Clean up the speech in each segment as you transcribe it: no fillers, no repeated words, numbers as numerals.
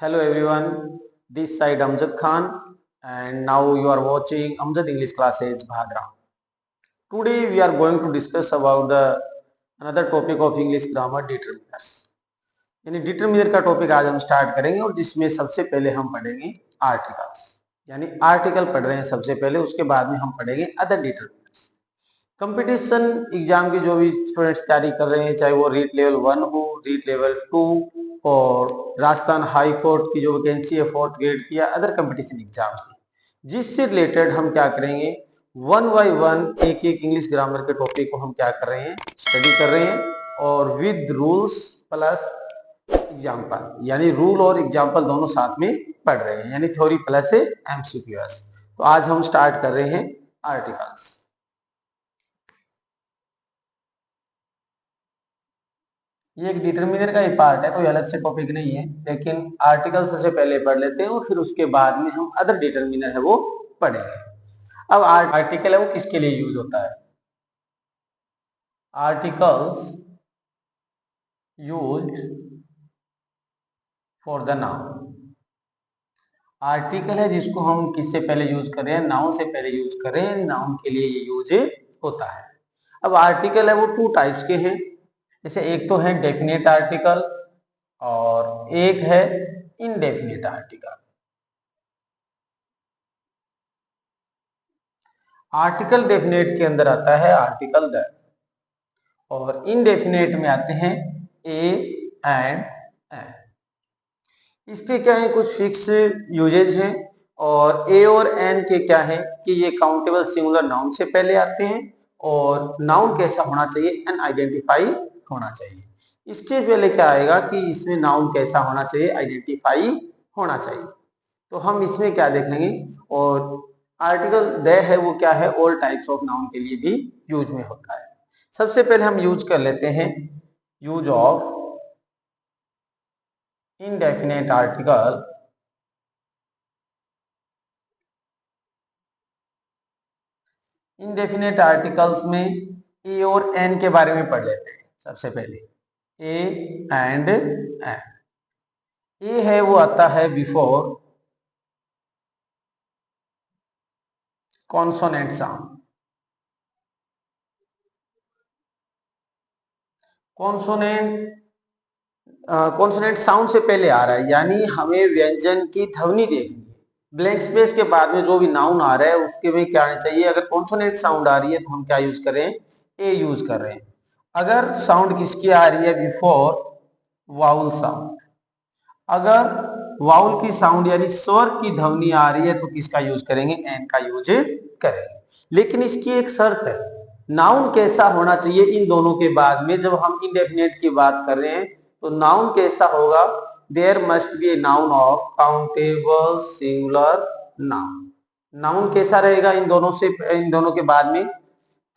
Hello everyone, this side Amjad Khan and now you are watching Amjad English Classes Bhagra. Today we are going to discuss about the another topic of English grammar determiners. यानी determiner का topic आज हम start करेंगे और जिसमें सबसे पहले हम पढ़ेंगे आर्टिकल्स, यानी आर्टिकल पढ़ रहे हैं सबसे पहले, उसके बाद में हम पढ़ेंगे अदर डिटरमिनर्स। कंपटीशन एग्जाम की जो भी स्टूडेंट्स तैयारी कर रहे हैं, चाहे वो रीट लेवल 1 हो, रीट लेवल 2 और राजस्थान हाई कोर्ट की जो वैकेंसी है 4th ग्रेड की या अदर कंपटीशन एग्जाम की, जिससे रिलेटेड हम क्या करेंगे, वन बाय वन एक एक इंग्लिश ग्रामर के टॉपिक को हम क्या कर रहे हैं, स्टडी कर रहे हैं और विद रूल्स प्लस एग्जाम्पल, यानी रूल और एग्जाम्पल दोनों साथ में पढ़ रहे हैं, यानी थ्योरी प्लस एमसीक्यूएस। तो आज हम स्टार्ट कर रहे हैं आर्टिकल्स। ये एक डिटरमिनर का ही पार्ट है, कोई अलग से टॉपिक नहीं है, लेकिन आर्टिकल सबसे पहले पढ़ लेते हैं और फिर उसके बाद में हम अदर डिटरमिनर है वो पढ़ेंगे। अब आर्टिकल है वो किसके लिए यूज होता है? Articles used for the noun. Article है जिसको हम किससे पहले यूज कर रहे हैं, नाउन से पहले यूज कर रहे हैं, नाउन के लिए ये यूज होता है। अब आर्टिकल है वो टू टाइप्स के हैं, जैसे एक तो है डेफिनेट आर्टिकल और एक है इनडेफिनेट आर्टिकल। आर्टिकल डेफिनेट के अंदर आता है आर्टिकल द और इनडेफिनेट में आते हैं ए एंड एन। इसके क्या है, कुछ फिक्स यूजेज हैं और ए और एन के क्या है कि ये काउंटेबल सिंगुलर नाउन से पहले आते हैं और नाउन कैसा होना चाहिए, एन आइडेंटिफाई होना चाहिए। इसके पहले क्या आएगा कि इसमें नाउन कैसा होना चाहिए, आइडेंटिफाई होना चाहिए। तो हम इसमें क्या देखेंगे, और आर्टिकल द है वो क्या है, ऑल टाइप्स ऑफ नाउन के लिए भी यूज में होता है। सबसे पहले हम यूज कर लेते हैं use of indefinite article. Indefinite articles में ए और एन के बारे में पढ़ लेते हैं। सबसे पहले ए एंड एन। ए है वो आता है before consonant sound. Consonant sound से पहले आ रहा है, यानी हमें व्यंजन की ध्वनि देखनी है। ब्लैंक स्पेस के बाद में जो भी नाउन आ रहा है उसके में क्या आना चाहिए, अगर कॉन्सोनेंट साउंड आ रही है तो हम क्या यूज कर रहे हैं, ए यूज कर रहे हैं। अगर साउंड किसकी आ रही है, बिफोर वाउल साउंड। अगर वाउल की साउंड यानी स्वर की ध्वनि आ रही है तो किसका यूज करेंगे, एन का यूज करेंगे। लेकिन इसकी एक शर्त है, नाउन कैसा होना चाहिए इन दोनों के बाद में। जब हम इंडेफिनेट की बात कर रहे हैं तो नाउन कैसा होगा, there must be a noun of countable singular noun. Noun कैसा रहेगा इन दोनों के बाद में,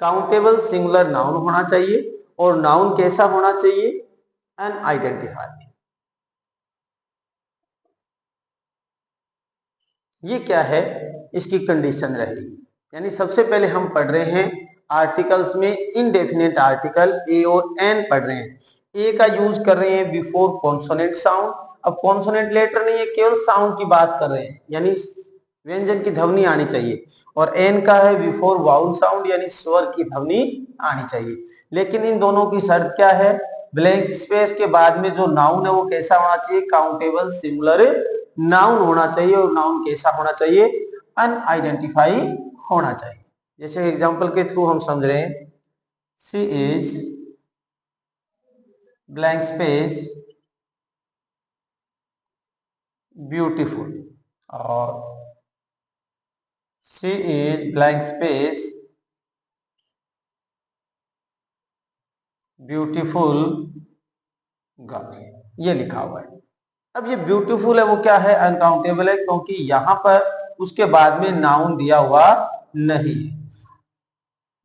काउंटेबल सिंगुलर नाउन होना चाहिए और नाउन कैसा होना चाहिए, एन आइडेंटिफाई। ये क्या है, इसकी कंडीशन रहेगी। यानी सबसे पहले हम पढ़ रहे हैं आर्टिकल्स में इनडेफिनेट आर्टिकल ए और एन पढ़ रहे हैं। ए का यूज कर रहे हैं बिफोर कॉन्सोनेंट साउंड। अब कॉन्सोनेंट लेटर नहीं है, केवल साउंड की बात कर रहे हैं, यानी व्यंजन की ध्वनि आनी चाहिए। और एन का है बिफोर वाउल साउंड, यानी स्वर की ध्वनि आनी चाहिए। लेकिन इन दोनों की शर्त क्या है, ब्लैंक स्पेस के बाद में जो नाउन है वो कैसा होना चाहिए, काउंटेबल सिंगुलर नाउन होना चाहिए। और नाउन कैसा होना चाहिए, अनआइडेंटिफाई होना चाहिए। जैसे एग्जांपल के थ्रू हम समझ रहे हैं, she is blank space beautiful और she is blank space beautiful girl, ये लिखा हुआ है। अब ये ब्यूटीफुल है वो क्या है, अनकाउंटेबल है, क्योंकि यहां पर उसके बाद में नाउन दिया हुआ नहीं है।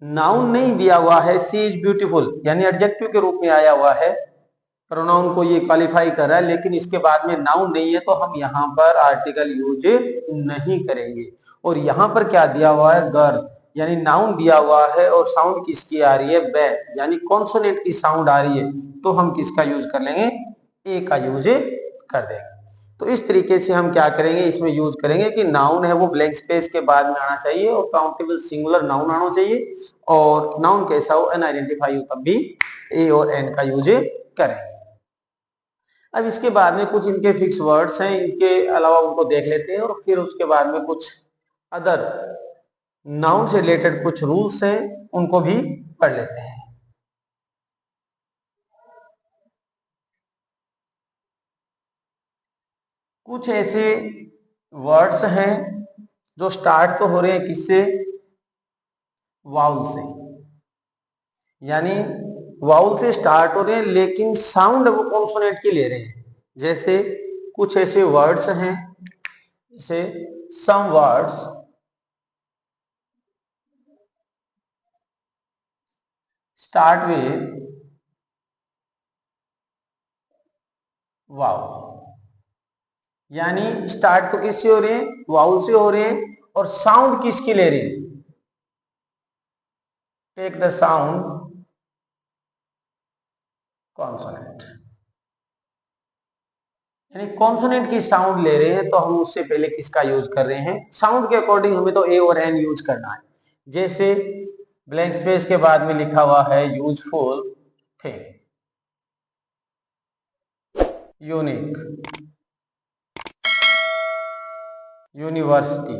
नाउन नहीं दिया हुआ है, सी इज ब्यूटीफुल यानी एडजेक्टिव के रूप में आया हुआ है, प्रोनाउन को ये क्वालिफाई कर रहा है, लेकिन इसके बाद में नाउन नहीं है तो हम यहाँ पर आर्टिकल यूज नहीं करेंगे। और यहाँ पर क्या दिया हुआ है, गर्ल, यानी नाउन दिया हुआ है और साउंड किसकी आ रही है, बे, यानी कॉन्सोनेंट की साउंड आ रही है, तो हम किसका यूज कर लेंगे, ए का यूज कर देंगे। तो इस तरीके से हम क्या करेंगे, इसमें यूज करेंगे कि नाउन है वो ब्लैंक स्पेस के बाद में आना चाहिए और काउंटेबल सिंगुलर नाउन आना चाहिए, और नाउन कैसा हो एन आइडेंटिफाई हो तब भी ए और एन का यूज करेंगे। अब इसके बाद में कुछ इनके फिक्स वर्ड्स हैं, इनके अलावा उनको देख लेते हैं और फिर उसके बाद में कुछ अदर नाउन से रिलेटेड कुछ रूल्स हैं उनको भी पढ़ लेते हैं। कुछ ऐसे वर्ड्स हैं जो स्टार्ट तो हो रहे हैं किससे, वाउल से, यानी वाउल से स्टार्ट हो रहे हैं लेकिन साउंड वो कॉन्सोनेंट की ले रहे हैं। जैसे कुछ ऐसे वर्ड्स हैं, जैसे some words start with vowel, यानी स्टार्ट तो किससे हो रहे हैं, वाउल से हो रहे हैं, और साउंड किसकी ले रहे हैं, टेक द साउंड कॉन्सोनेंट, यानी कॉन्सोनेंट की साउंड ले रहे हैं तो हम उससे पहले किसका यूज कर रहे हैं, साउंड के अकॉर्डिंग हमें तो ए और एन यूज करना है। जैसे ब्लैंक स्पेस के बाद में लिखा हुआ है useful thing, unique, university,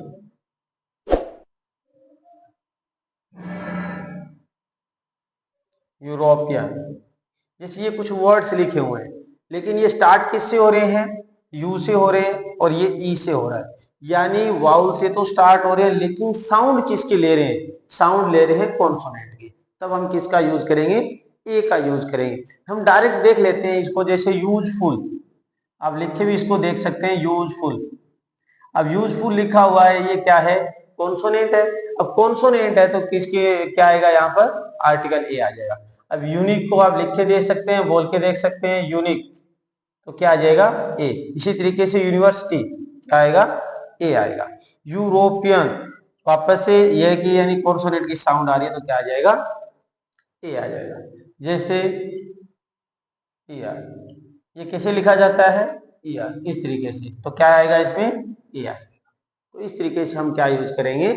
European, जैसे ये कुछ वर्ड्स लिखे हुए हैं लेकिन ये स्टार्ट किससे हो रहे हैं, यू से हो रहे हैं और ये ई से हो रहा है, यानी वाउल से तो स्टार्ट हो रहे हैं लेकिन साउंड किसके ले रहे हैं, साउंड ले रहे हैं कॉन्सोनेंट की, तब हम किसका यूज करेंगे, ए का यूज करेंगे। हम डायरेक्ट देख लेते हैं इसको, जैसे यूजफुल, आप लिखे भी इसको देख सकते हैं यूजफुल। अब यूजफुल लिखा हुआ है, ये क्या है, कॉन्सोनेंट है। अब कॉन्सोनेंट है तो किसके क्या आएगा यहाँ पर, आर्टिकल ए आ जाएगा। अब यूनिक को आप लिख के देख सकते हैं, बोल के देख सकते हैं यूनिक, तो क्या आ जाएगा, ए। इसी तरीके से यूनिवर्सिटी क्या आएगा, ए आएगा। यूरोपियन वापस से यह कि यानी कॉन्सोनेंट की साउंड आ रही है तो क्या आ जाएगा, ए आ जाएगा। जैसे ईयर, ये कैसे लिखा जाता है, ईयर, इस तरीके से, तो क्या आएगा इसमें, ए आ जाएगा। तो इस तरीके से हम क्या यूज करेंगे,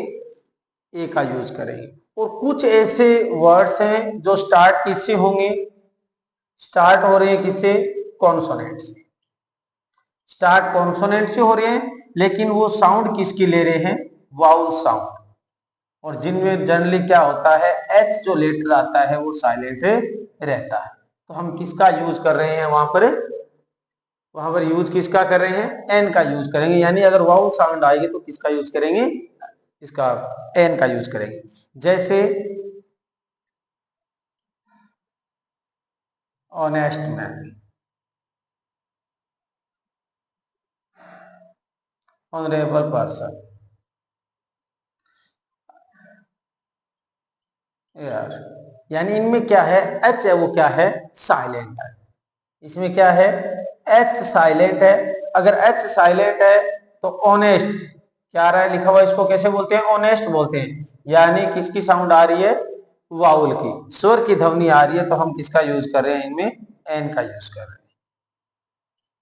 ए का यूज करेंगे। और कुछ ऐसे वर्ड्स हैं जो स्टार्ट किससे होंगे, स्टार्ट हो रहे हैं किससे, कॉन्सोनेंट से, स्टार्ट कॉन्सोनेंट से हो रहे हैं लेकिन वो साउंड किसकी ले रहे हैं, वाउल साउंड, और जिनमें जनरली क्या होता है, एच जो लेटर आता है वो साइलेंट रहता है। तो हम किसका यूज कर रहे हैं वहां पर यूज किसका कर रहे हैं, एन का यूज करेंगे, यानी अगर वाउल साउंड आएगी तो किसका यूज करेंगे, इसका एन का यूज करेंगे। जैसे ऑनेस्ट मैन, ऑनरेबल पर्सन, यार, यानी इनमें क्या है, एच है वो क्या है, साइलेंट है। इसमें क्या है, एच साइलेंट है। अगर एच साइलेंट है तो ऑनेस्ट क्या आ रहा है लिखा हुआ, इसको कैसे बोलते हैं, ऑनेस्ट बोलते हैं, यानी किसकी साउंड आ रही है, वाउल की, स्वर की ध्वनि आ रही है, तो हम किसका यूज कर रहे हैं, इनमें एन का यूज कर रहे हैं।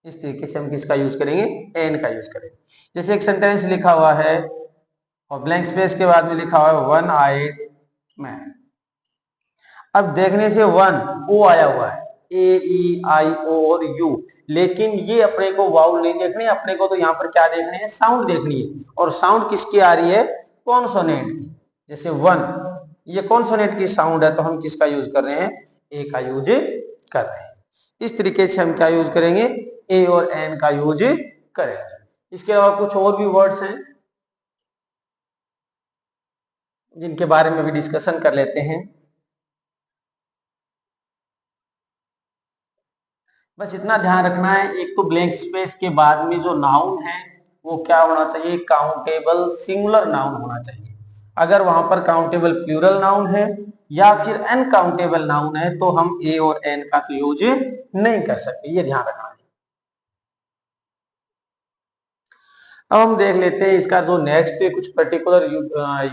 इस तरीके से हम किसका यूज करेंगे, एन का यूज करेंगे। जैसे एक सेंटेंस लिखा हुआ है और ब्लैंक स्पेस के बाद में लिखा हुआ है वन आइड मैन। अब देखने से वन ओ आया हुआ है, ए ई आई ओ और यू, लेकिन ये अपने को वाउल नहीं देखनी, अपने को तो यहाँ पर क्या देखनी है, साउंड देखनी है, और साउंड किसकी आ रही है, कॉन्सोनेंट की। जैसे वन, ये कॉन्सोनेंट की साउंड है तो हम किसका यूज कर रहे हैं, ए का यूज कर रहे हैं। इस तरीके से हम क्या यूज करेंगे, ए और एन का यूज करेंगे। इसके अलावा कुछ और भी वर्ड्स हैं जिनके बारे में भी डिस्कशन कर लेते हैं। बस इतना ध्यान रखना है, एक तो ब्लैंक स्पेस के बाद में जो नाउन है वो क्या होना चाहिए, काउंटेबल सिंगुलर नाउन होना चाहिए। अगर वहां पर काउंटेबल प्लूरल नाउन है या फिर अनकाउंटेबल नाउन है तो हम ए और एन का तो यूज नहीं कर सकते, ये ध्यान रखना है। अब हम देख लेते हैं इसका जो नेक्स्ट कुछ पर्टिकुलर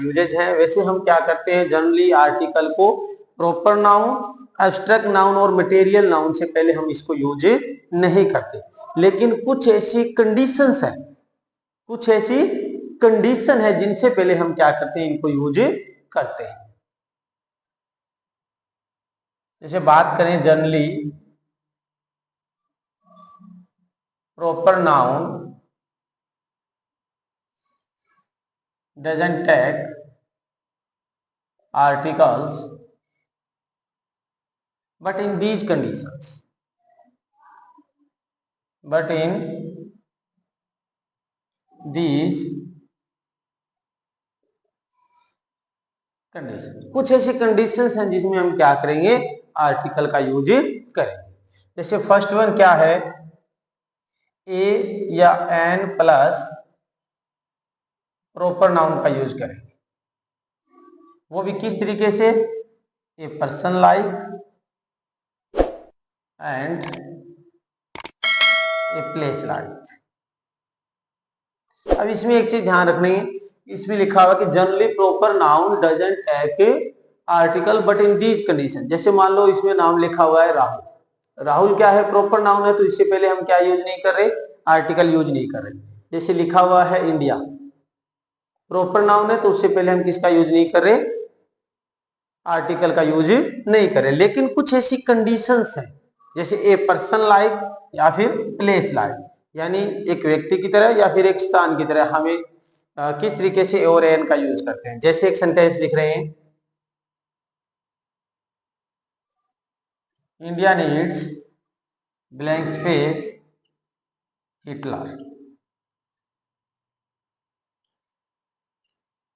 यूजेज है। वैसे हम क्या करते हैं, जनरली आर्टिकल को प्रॉपर नाउन, एब्स्ट्रैक्ट नाउन और मटेरियल नाउन से पहले हम इसको यूज नहीं करते, लेकिन कुछ ऐसी कंडीशंस है, कुछ ऐसी कंडीशन है जिनसे पहले हम क्या करते हैं, इनको यूज करते हैं। जैसे बात करें generally, proper noun doesn't take articles but in these conditions, but in these condition, कुछ ऐसी कंडीशंस हैं जिसमें हम क्या करेंगे, आर्टिकल का यूज करेंगे। जैसे फर्स्ट वन क्या है, ए या एन प्लस प्रॉपर नाउन का यूज करेंगे, वो भी किस तरीके से, a person like and a place like. अब इसमें एक चीज ध्यान रखनी है, इसमें लिखा हुआ कि generally proper noun doesn't take article but in these condition. जैसे मान लो इसमें नाम लिखा हुआ है राहुल, राहुल क्या है, प्रॉपर नाउन है, तो इससे पहले हम क्या यूज नहीं कर रहे, आर्टिकल यूज नहीं कर रहे। जैसे लिखा हुआ है इंडिया, प्रॉपर नाउन है तो उससे पहले हम किसका यूज नहीं कर रहे, आर्टिकल का यूज नहीं कर रहे। लेकिन कुछ ऐसी कंडीशंस हैं, जैसे ए पर्सन लाइक या फिर प्लेस लाइक, यानी एक व्यक्ति की तरह या फिर एक स्थान की तरह हमें किस तरीके से और एन का यूज करते हैं। जैसे एक सेंटेंस लिख रहे हैं, India needs blank space Hitler,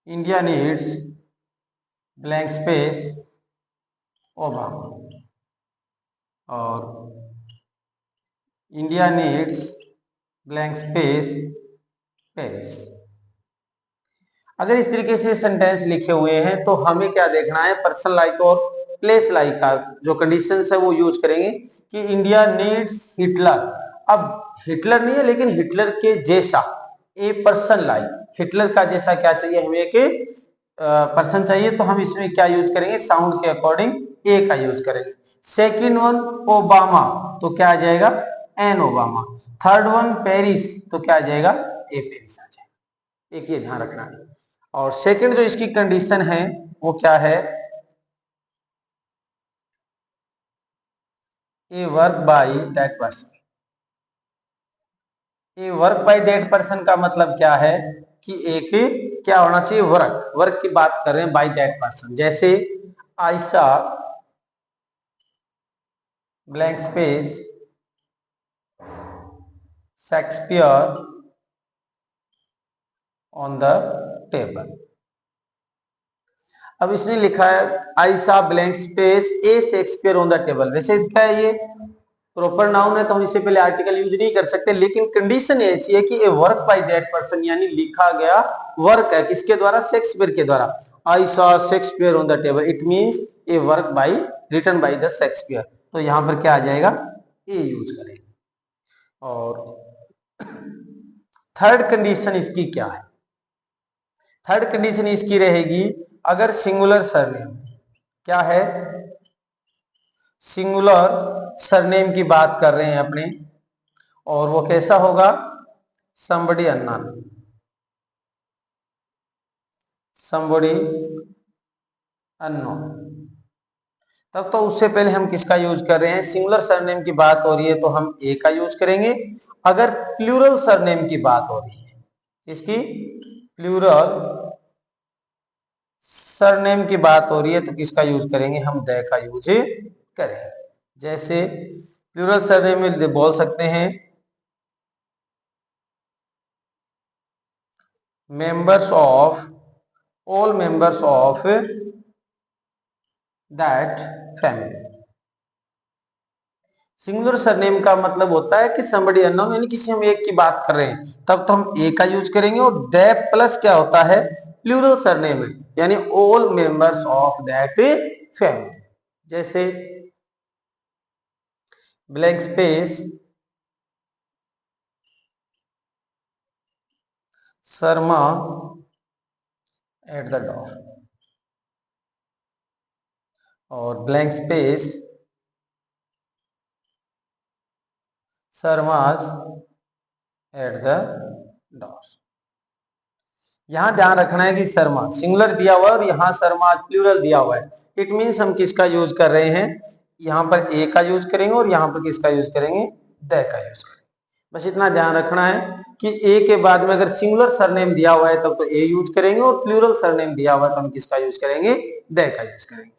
India needs blank space Obama, और India needs blank space Paris. अगर इस तरीके से सेंटेंस लिखे हुए हैं तो हमें क्या देखना है, पर्सन लाइक और प्लेस लाइक का जो कंडीशंस है वो यूज करेंगे कि इंडिया नीड्स हिटलर। अब हिटलर नहीं है लेकिन हिटलर के जैसा, ए पर्सन लाइक, हिटलर का जैसा क्या चाहिए हमें, एक पर्सन चाहिए, तो हम इसमें क्या यूज करेंगे, साउंड के अकॉर्डिंग ए का यूज करेंगे। सेकेंड वन ओबामा, तो क्या आ जाएगा, an Obama. Third one Paris, तो क्या आ जाएगा, ए पेरिस आ जाएगा। एक ये ध्यान रखना है। और सेकंड जो इसकी कंडीशन है वो क्या है, a work by that person. A work by that person का मतलब क्या है कि एक क्या होना चाहिए, वर्क, वर्क की बात कर रहे हैं, बाय दैट पर्सन। जैसे Ayesha blank space Shakespeare on the table. अब इसने लिखा है I saw blank space a Shakespeare on the table. वैसे क्या है, ये प्रॉपर नाउन है तो हम इससे पहले आर्टिकल यूज नहीं कर सकते, लेकिन कंडीशन ऐसी है कि ए वर्क बाय दैट पर्सन, यानी लिखा गया वर्क है किसके द्वारा, शेक्सपियर के द्वारा। I saw Shakespeare on the table, it means a work by written by the Shakespeare. तो यहां पर क्या आ जाएगा, ए यूज करेंगे। और थर्ड कंडीशन इसकी क्या है, थर्ड कंडीशन इसकी रहेगी, अगर सिंगुलर सरनेम, क्या है, सिंगुलर सरनेम की बात कर रहे हैं अपने, और वो कैसा होगा, somebody unknown, somebody unknown, तब तो उससे पहले हम किसका यूज कर रहे हैं, सिंगुलर सरनेम की बात हो रही है तो हम ए का यूज करेंगे। अगर प्लूरल सरनेम की बात हो रही है, किसकी, प्लूरल सरनेम की बात हो रही है तो किसका यूज करेंगे, हम द का यूज करेंगे। जैसे प्लूरल सरनेम में बोल सकते हैं members of, all members of that family। Singular surname का मतलब होता है कि somebody unknown, यानी किसी हम एक की बात कर रहे हैं तब तो हम ए का यूज करेंगे। और दैट प्लस क्या होता है, प्लूरल सरनेम है, यानी all members of that family. जैसे blank space Sharma at the door, और blank space Sharmas at the door. यहां ध्यान रखना है कि शर्मा सिंगुलर दिया हुआ है और यहां शर्माज प्लूरल दिया हुआ है। इट मीन्स हम किसका यूज कर रहे हैं, यहां पर ए का यूज करेंगे और यहां पर किसका यूज करेंगे, द का यूज करेंगे। बस इतना ध्यान रखना है कि ए के बाद में अगर सिंगुलर सरनेम दिया हुआ है तब तो ए यूज करेंगे और प्लूरल सरनेम दिया हुआ है तो हम किसका यूज करेंगे, द का यूज करेंगे।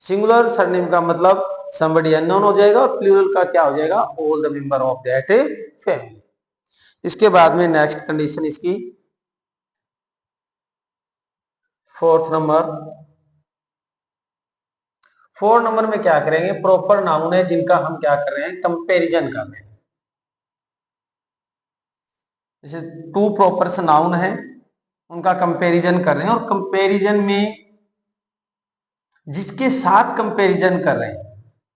सिंगुलर सरनेम का मतलब somebody unknown हो जाएगा और प्लूरल का क्या हो जाएगा, all the member of that family. इसके बाद में नेक्स्ट कंडीशन इसकी फोर्थ नंबर में क्या करेंगे, प्रॉपर नाउन है जिनका हम क्या कर रहे हैं, कंपैरिजन कर रहे हैं। जैसे टू प्रॉपर नाउन है उनका कंपैरिजन कर रहे हैं और कंपैरिजन में जिसके साथ कंपैरिजन कर रहे हैं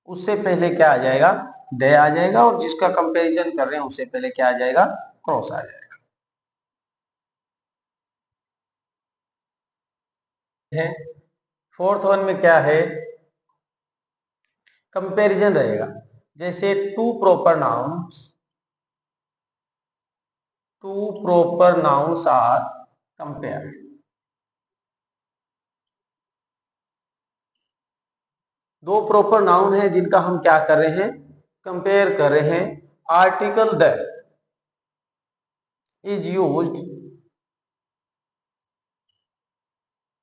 उससे पहले क्या आ जाएगा, दे आ जाएगा और जिसका कंपैरिजन कर रहे हैं उससे पहले क्या आ जाएगा, क्रॉस आ जाएगा। फोर्थ वन में क्या है, कंपैरिजन रहेगा। जैसे two proper nouns are compare. दो प्रॉपर नाउन है जिनका हम क्या कर रहे हैं, कंपेयर कर रहे हैं। Article the is used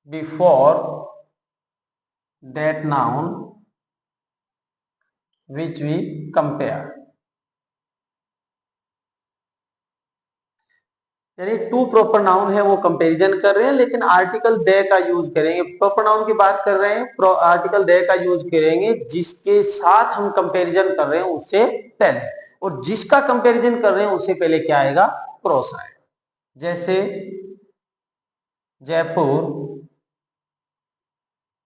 before that noun which we compare. यानी टू प्रॉपर नाउन है वो कंपैरिजन कर रहे हैं लेकिन आर्टिकल दे का यूज करेंगे। प्रॉपर नाउन की बात कर रहे हैं, आर्टिकल दे का यूज करेंगे जिसके साथ हम कंपैरिजन कर रहे हैं उससे पहले, और जिसका कंपैरिजन कर रहे हैं उससे पहले क्या आएगा, क्रॉस आएगा। जैसे Jaipur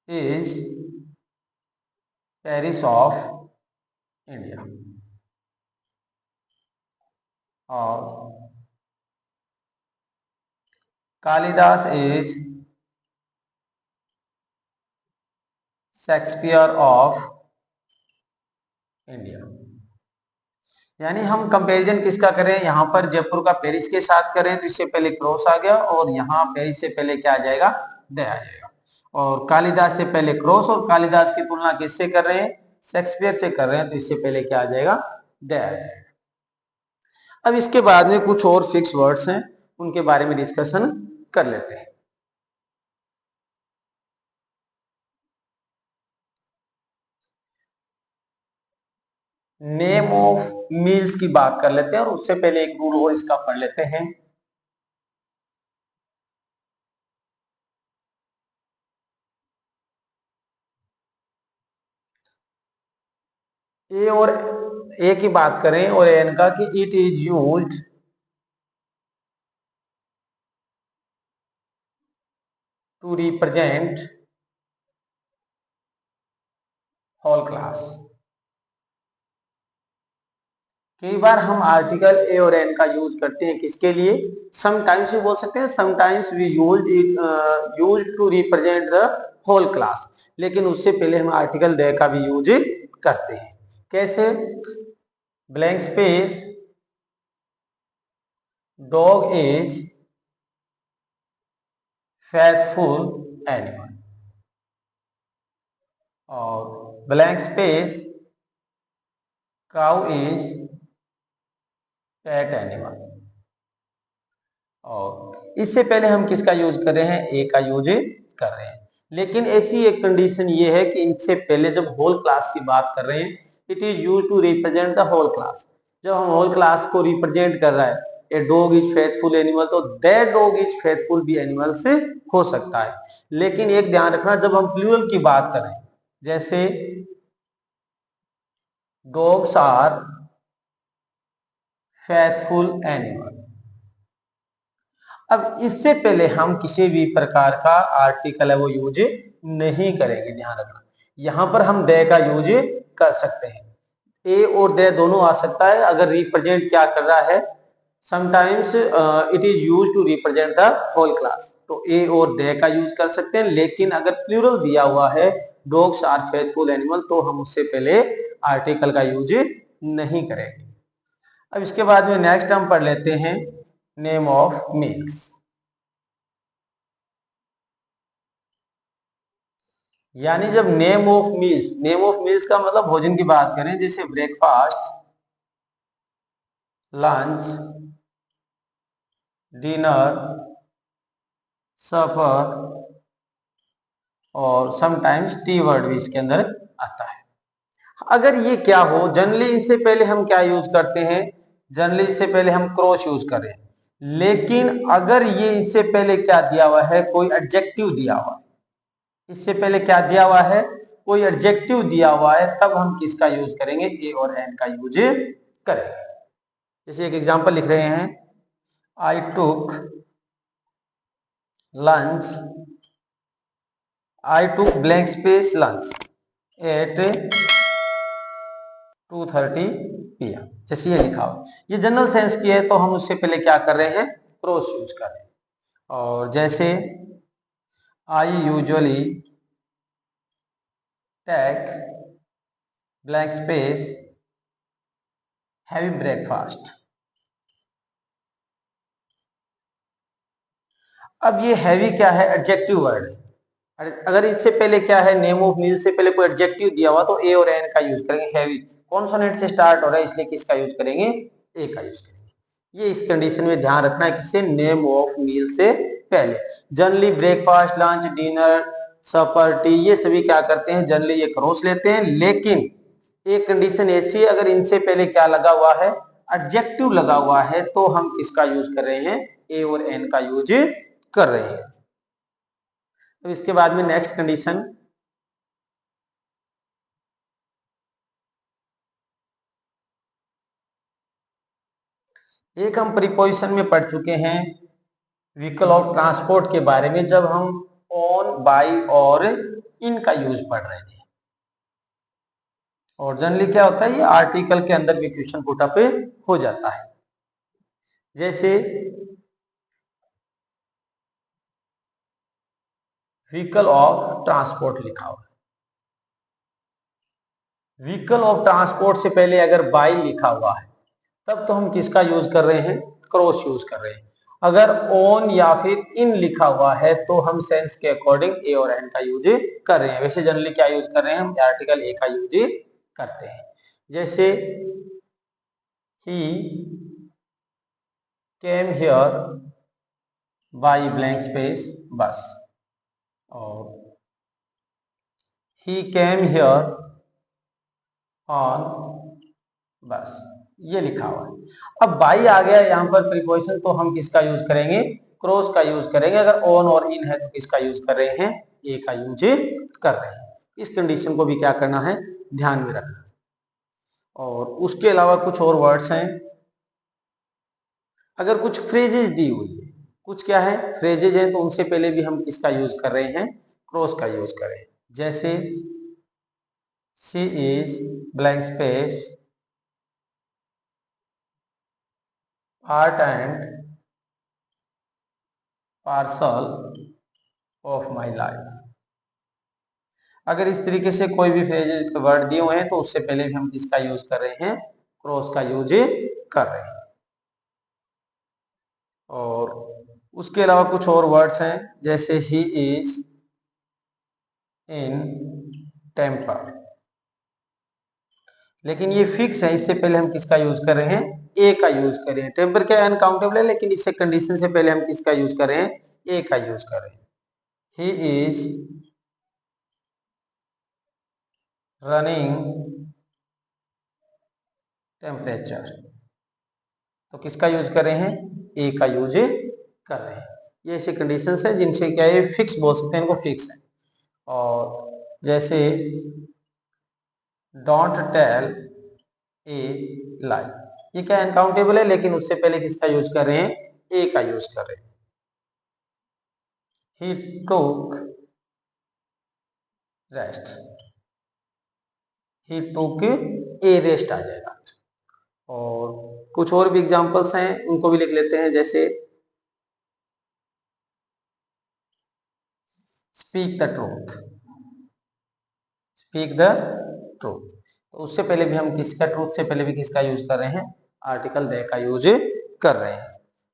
is Paris of India और Kalidas is Shakespeare of India. यानी हम कंपैरिजन किसका करें, यहां पर जयपुर का पेरिस के साथ करें तो इससे पहले क्रॉस आ गया और यहाँ पेरिस से पहले क्या आ जाएगा, द आ जाएगा। और कालिदास से पहले क्रॉस और कालिदास की तुलना किससे कर रहे हैं, शेक्सपियर से कर रहे हैं तो इससे पहले क्या आ जाएगा, द आ जाएगा। अब इसके बाद में कुछ और फिक्स वर्ड्स हैं उनके बारे में डिस्कशन कर लेते हैं। नेम ऑफ मील्स की बात कर लेते हैं और उससे पहले एक रूल और इसका पढ़ लेते हैं। ए और ए की बात करें और एन का कि it is used to represent whole class. कई बार हम आर्टिकल ए और एन का यूज करते हैं किसके लिए, समटाइम्स भी बोल सकते हैं, sometimes we use to represent the whole class, लेकिन उससे पहले हम आर्टिकल दे का भी यूज करते हैं। कैसे, blank space dog is faithful animal और blank space cow is pet animal. और इससे पहले हम किसका यूज कर रहे हैं, ए का यूज कर रहे हैं। लेकिन ऐसी एक कंडीशन ये है कि इनसे पहले जब होल क्लास की बात कर रहे हैं, it is use to represent the whole class. जब हम होल क्लास को रिप्रेजेंट कर रहा है, a dog is faithful animal, तो दैट डॉग इज फेथफुल भी एनिमल से हो सकता है। लेकिन एक ध्यान रखना, जब हम प्लूरल की बात करें, जैसे डॉग्स आर फेथफुल एनिमल, अब इससे पहले हम किसी भी प्रकार का आर्टिकल है वो यूज नहीं करेंगे। ध्यान रखना, यहां पर हम दे का यूज कर सकते हैं, ए और दे दोनों आ सकता है। अगर रिप्रेजेंट क्या कर रहा है, sometimes it is use to represent the whole class, तो ए और दे का यूज कर सकते हैं। लेकिन अगर प्लूरल दिया हुआ है डॉग्स आर फेथफुल एनिमल, तो हम उससे पहले आर्टिकल का यूज नहीं करेंगे। अब इसके बाद में नेक्स्ट हम पढ़ लेते हैं नेम ऑफ मील्स। यानी जब नेम ऑफ मील्स का मतलब भोजन की बात करें, जैसे ब्रेकफास्ट, लंच, डिनर, सफर और समटाइम्स टी वर्ड भी इसके अंदर आता है। अगर ये क्या हो, जनरली इससे पहले हम क्या यूज करते हैं, जनरली इससे पहले हम क्रॉस यूज करें, लेकिन अगर ये इससे पहले क्या दिया हुआ है, कोई एडजेक्टिव दिया हुआ है, इससे पहले क्या दिया हुआ है, कोई एडजेक्टिव दिया हुआ है, तब हम किसका यूज करेंगे, ए और एन का यूज करेंगे। जैसे एक एग्जांपल लिख रहे हैं, I took lunch, I took blank space lunch at 2:30 PM, जैसे ये लिखा हो, ये जनरल सेंस की है, तो हम उससे पहले क्या कर रहे हैं, क्रॉस यूज कर रहे हैं। और जैसे I usually take blank space heavy breakfast. अब ये हैवी क्या है, एडजेक्टिव वर्ड है। अगर इससे पहले क्या है, नेम ऑफ मील से पहले कोई एडजेक्टिव दिया हुआ, तो ए और एन का यूज करेंगे। हैवी कॉन्सोनेंट से स्टार्ट हो रहा है, इसलिए किसका यूज करेंगे, ए का यूज करेंगे। ये इस कंडीशन में ध्यान रखना है, किससे, नेम ऑफ मील से पहले। जनरली ब्रेकफास्ट, लंच, डिनर, सपर, टी, ये सभी क्या करते हैं, जनरली ये क्रॉस लेते हैं, लेकिन एक कंडीशन ऐसी है, अगर इनसे पहले क्या लगा हुआ है, एडजेक्टिव लगा हुआ है, तो हम किसका यूज कर रहे हैं, ए और एन का यूज कर रहे हैं। तो इसके बाद में नेक्स्ट कंडीशन, एक हम प्रीपोजिशन में पढ़ चुके हैं व्हीकल ऑफ ट्रांसपोर्ट के बारे में, जब हम ऑन, बाई और इन का यूज पढ़ रहे थे। और जनरली क्या होता है, ये आर्टिकल के अंदर भी क्वेश्चन पुटअप हो जाता है। जैसे व्हीकल ऑफ ट्रांसपोर्ट लिखा हुआ है, व्हीकल ऑफ ट्रांसपोर्ट से पहले अगर बाई लिखा हुआ है, तब तो हम किसका यूज कर रहे हैं, क्रॉस यूज कर रहे हैं। अगर ऑन या फिर इन लिखा हुआ है, तो हम सेंस के अकॉर्डिंग ए और एन का यूज कर रहे हैं। वैसे जनरली क्या यूज कर रहे हैं, हम आर्टिकल ए का यूज करते हैं। जैसे he came here by blank space bus, और ही केम हियर ऑन बस, ये लिखा हुआ है। अब बाई आ गया यहाँ पर प्रीपोजिशन, तो हम किसका यूज करेंगे, क्रॉस का यूज करेंगे। अगर ऑन और इन है, तो किसका यूज कर रहे हैं, ए का यूज कर रहे हैं। इस कंडीशन को भी क्या करना है, ध्यान में रखना है। और उसके अलावा कुछ और वर्ड्स हैं, अगर कुछ फ्रेजेज दी हुई है, कुछ क्या है, फ्रेजेज हैं, तो उनसे पहले भी हम किसका यूज कर रहे हैं, क्रॉस का यूज करें। जैसे she is blank space art and parcel of my life. अगर इस तरीके से कोई भी फ्रेज वर्ड दिए हुए हैं, तो उससे पहले भी हम किसका यूज कर रहे हैं, क्रॉस का यूज कर रहे हैं। और उसके अलावा कुछ और वर्ड्स हैं, जैसे ही इज इन टेम्पर, लेकिन ये फिक्स है, इससे पहले हम किसका यूज कर रहे हैं, ए का यूज कर रहे हैं। टेम्पर क्या अनकाउंटेबल है, लेकिन इससे कंडीशन से पहले हम किसका यूज कर रहे हैं, ए का यूज कर रहे हैं। ही इज रनिंग टेम्परेचर, तो किसका यूज कर रहे हैं, ए का यूज कर रहे हैं। ये ऐसी कंडीशंस है जिनसे क्या है, फिक्स बोल सकते हैं, इनको फिक्स है। और जैसे डोंट टेल ए लाई, ये क्या अनकाउंटेबल है, लेकिन उससे पहले किसका यूज कर रहे हैं, ए का यूज कर रहे हैं। ही टुक रेस्ट, ही टुक ए रेस्ट आ जाएगा। और कुछ और भी एग्जांपल्स हैं, उनको भी लिख लेते हैं। जैसे speak the truth, speak the truth. तो उससे पहले भी हम किसका, ट्रूथ से पहले भी किसका यूज कर रहे हैं, आर्टिकल दे का यूज कर रहे हैं।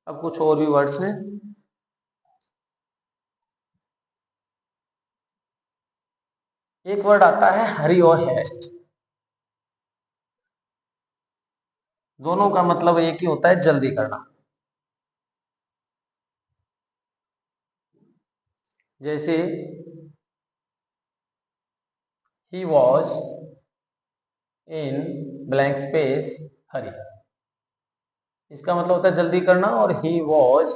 अब कुछ और भी वर्ड्स हैं। एक वर्ड आता है हरी और हैस्ट, दोनों का मतलब एक ही होता है, जल्दी करना। जैसे he was in blank space hurry, इसका मतलब होता है जल्दी करना। और he was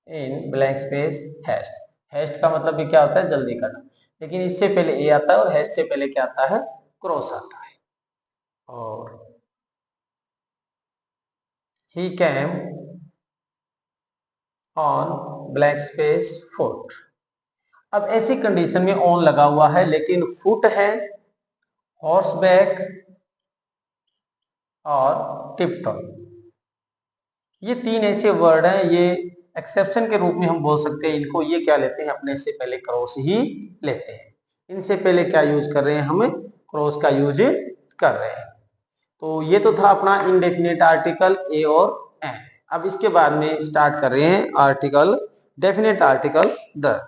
in blank space haste, haste का मतलब भी क्या होता है, जल्दी करना। लेकिन इससे पहले ए आता है और haste से पहले क्या आता है, क्रॉस आता है। और he came on blank space foot, अब ऐसी कंडीशन में ऑन लगा हुआ है लेकिन फुट है, हॉर्स बैक और टिपटॉय, ये तीन ऐसे वर्ड हैं, ये एक्सेप्शन के रूप में हम बोल सकते हैं इनको। ये क्या लेते हैं, अपने से पहले क्रॉस ही लेते हैं। इनसे पहले क्या यूज कर रहे हैं, हमें क्रॉस का यूज कर रहे हैं। तो ये तो था अपना इंडेफिनेट आर्टिकल ए और एन। अब इसके बाद में स्टार्ट कर रहे हैं article, definite article the.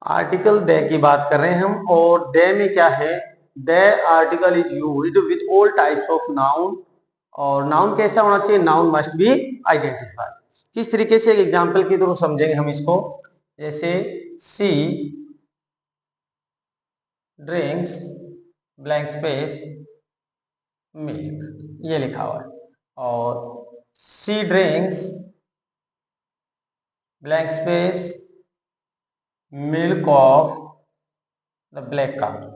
Article the की बात कर रहे हैं हम, और दे में क्या है, the article is used with all types of noun. और नाउन कैसा होना चाहिए, नाउन मस्ट बी आइडेंटिफाइड। किस तरीके से, एक एग्जांपल के थ्रू समझेंगे हम इसको। जैसे she drinks blank space milk, ये लिखा हुआ है। और she drinks blank space milk of the black cow.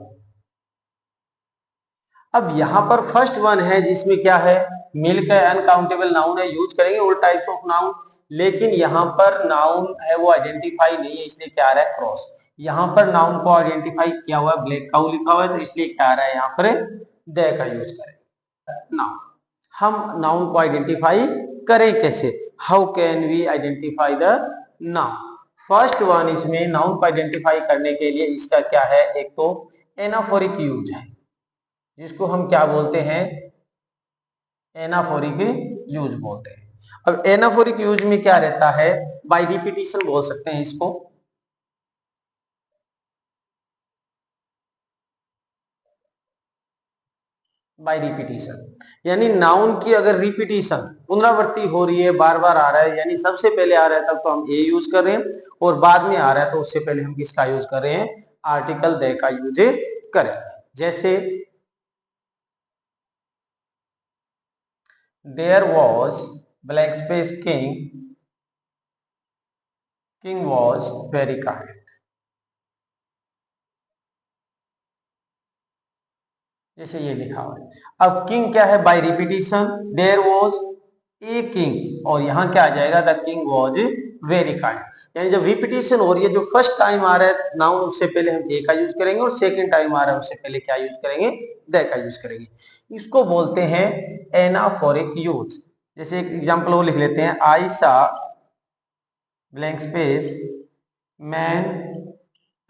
अब यहां पर फर्स्ट वन है जिसमें क्या है, मिल्क है, अनकाउंटेबल नाउन है, यूज करेंगे ऑल टाइप्स ऑफ नाउन। लेकिन यहाँ पर नाउन है वो आइडेंटिफाई नहीं है, इसलिए क्या आ रहा है, क्रॉस। यहाँ पर नाउन को आइडेंटिफाई किया हुआ है, ब्लैक काउ लिखा हुआ है, तो इसलिए क्या आ रहा है, यहाँ पर दे का यूज करें। नाउन, हम नाउन को आइडेंटिफाई करें कैसे, how can we identify the noun. First one इसमें नाउन को आइडेंटिफाई करने के लिए इसका क्या है, एक तो एनाफोरिक यूज है, जिसको हम क्या बोलते हैं, एनाफोरिक यूज बोलते हैं। अब एनाफोरिक यूज में क्या रहता है, बाय रिपीटिशन बोल सकते हैं इसको। बाय रिपीटिशन, यानी नाउन की अगर रिपीटिशन, पुनरावृत्ति हो रही है, बार बार आ रहा है, यानी सबसे पहले आ रहा है तब तो हम ए यूज कर रहे हैं, और बाद में आ रहा है तो उससे पहले हम किसका यूज कर रहे हैं, आर्टिकल दे का यूज करें। जैसे there was blank space king, king was very kind, जैसे ये लिखा हुआ है। अब किंग क्या है, by repetition, there was a king, और यहां क्या आ जाएगा, the king was very kind. यानी जब रिपीटिशन हो रही है, जो फर्स्ट टाइम आ रहा है नाउन, उससे पहले हम ए का यूज करेंगे, और सेकेंड टाइम आ रहा है उससे पहले क्या यूज करेंगे, द का यूज करेंगे। इसको बोलते हैं एनाफोरिक यूज। जैसे एक एग्जांपल वो लिख लेते हैं, आई saw blank space man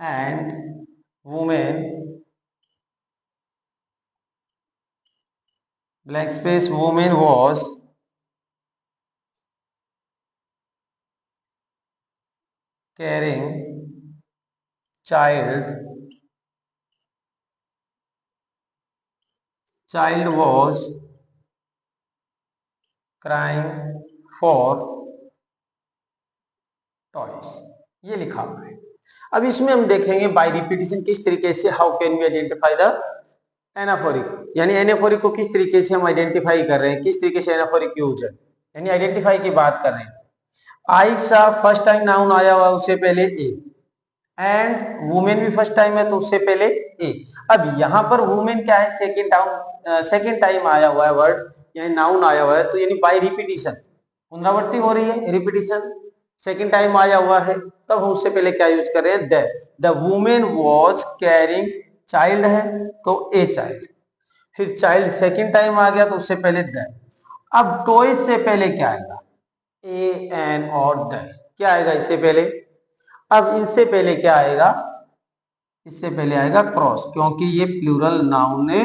and women blank space women was carrying child was crying for toys, ये लिखा हुआ है। अब इसमें हम देखेंगे बाय रिपीटिशन किस तरीके से, how can we identify the anaphoric, यानी एनाफोरिक को किस तरीके से हम आइडेंटिफाई कर रहे हैं, किस तरीके से एनाफोरिक यूज है, यानी आइडेंटिफाई की बात कर रहे हैं। आई सा फर्स्ट टाइम नाउन आया हुआ, उससे पहले ए, एंड वुमेन भी फर्स्ट टाइम है तो उससे पहले ए। अब यहाँ पर वुमेन क्या है, सेकेंड टाइम आया हुआ है वर्ड, यानी नाउन आया हुआ है, तो यानी बाय रिपीटिशन, पुनरावृत्ति हो रही है, रिपीटिशन, सेकेंड टाइम आया हुआ है, तब हम उससे पहले क्या यूज कर रहे हैं, the women was carrying, child है तो ए चाइल्ड, फिर चाइल्ड सेकेंड टाइम आ गया तो उससे पहले द। अब टॉयज से पहले क्या आएगा, ए एन और द, क्या आएगा इससे पहले, अब इनसे पहले क्या आएगा, इससे पहले आएगा क्रॉस, क्योंकि ये प्लूरल नाउन है।